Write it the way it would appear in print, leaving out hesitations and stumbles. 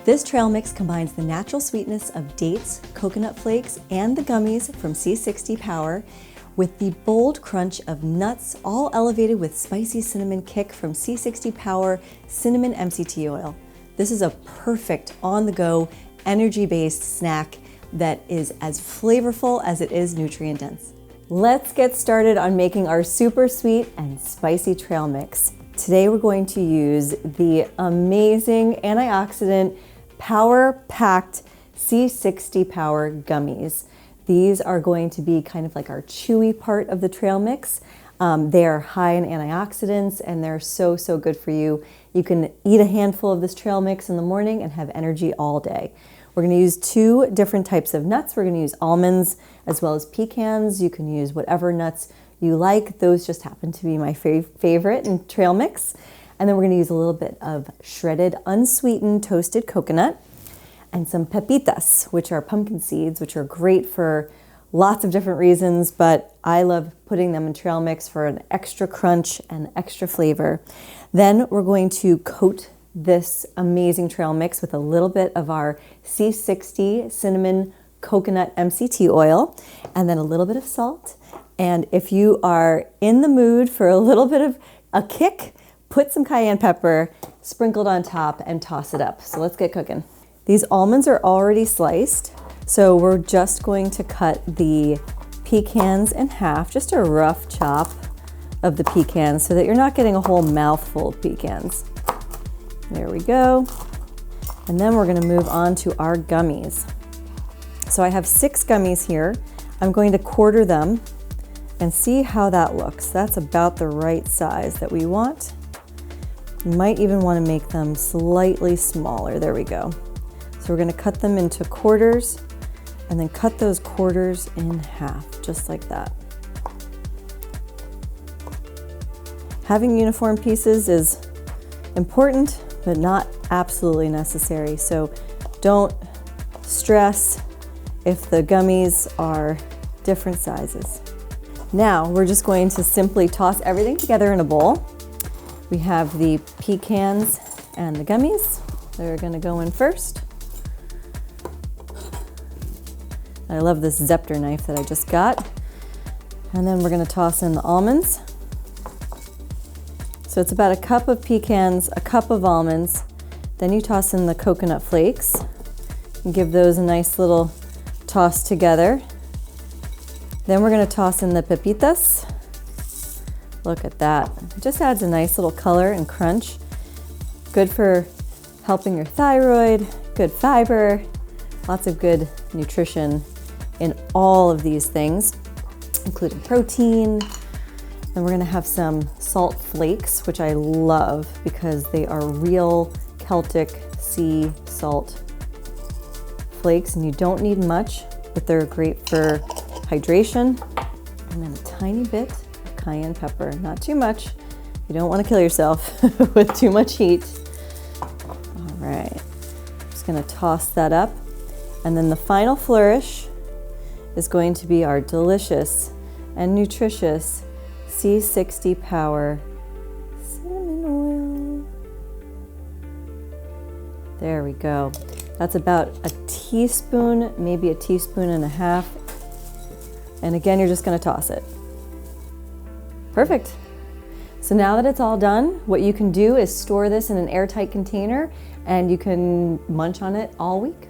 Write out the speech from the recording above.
This trail mix combines the natural sweetness of dates, coconut flakes, and the gummies from C60 Power with the bold crunch of nuts, all elevated with spicy cinnamon kick from C60 Power Cinnamon MCT Oil. This is a perfect on-the-go, energy-based snack that is as flavorful as it is nutrient-dense. Let's get started on making our super sweet and spicy trail mix. Today we're going to use the amazing antioxidant power-packed C60 Power Gummies. These are going to be kind of like our chewy part of the trail mix. They are high in antioxidants and they're so good for you. You can eat a handful of this trail mix in the morning and have energy all day. We're going to use two different types of nuts. We're going to use almonds as well as pecans. You can use whatever nuts you like. Those just happen to be my favorite in trail mix. And then we're going to use a little bit of shredded unsweetened toasted coconut and some pepitas, which are pumpkin seeds, which are great for lots of different reasons, but I love putting them in trail mix for an extra crunch and extra flavor. Then we're going to coat this amazing trail mix with a little bit of our C60 Cinnamon Coconut MCT Oil, and then a little bit of salt. And if you are in the mood for a little bit of a kick, put some cayenne pepper sprinkled on top and toss it up. So let's get cooking. These almonds are already sliced, so we're just going to cut the pecans in half, just a rough chop of the pecans so that you're not getting a whole mouthful of pecans. There we go. And then we're going to move on to our gummies. So I have 6 gummies here. I'm going to quarter them and see how that looks. That's about the right size that we want. You might even want to make them slightly smaller. There we go. So we're going to cut them into quarters and then cut those quarters in half, just like that. Having uniform pieces is important, but not absolutely necessary. So don't stress if the gummies are different sizes. Now we're just going to simply toss everything together in a bowl. We have the pecans and the gummies. They're going to go in first. I love this Zepter knife that I just got. And then we're going to toss in the almonds. So it's about a cup of pecans, a cup of almonds. Then you toss in the coconut flakes and give those a nice little toss together. Then we're going to toss in the pepitas. Look at that. It just adds a nice little color and crunch. Good for helping your thyroid, good fiber, lots of good nutrition in all of these things, including protein. And we're gonna have some salt flakes, which I love because they are real Celtic sea salt flakes, and you don't need much, but they're great for hydration. And then a tiny bit of cayenne pepper, not too much. You don't want to kill yourself with too much heat. All right, just gonna toss that up. And then the final flourish is going to be our delicious and nutritious C60 Power Cinnamon Oil. There we go. That's about a teaspoon, maybe a teaspoon and a half. And again, you're just gonna toss it. Perfect. So now that it's all done, what you can do is store this in an airtight container and you can munch on it all week.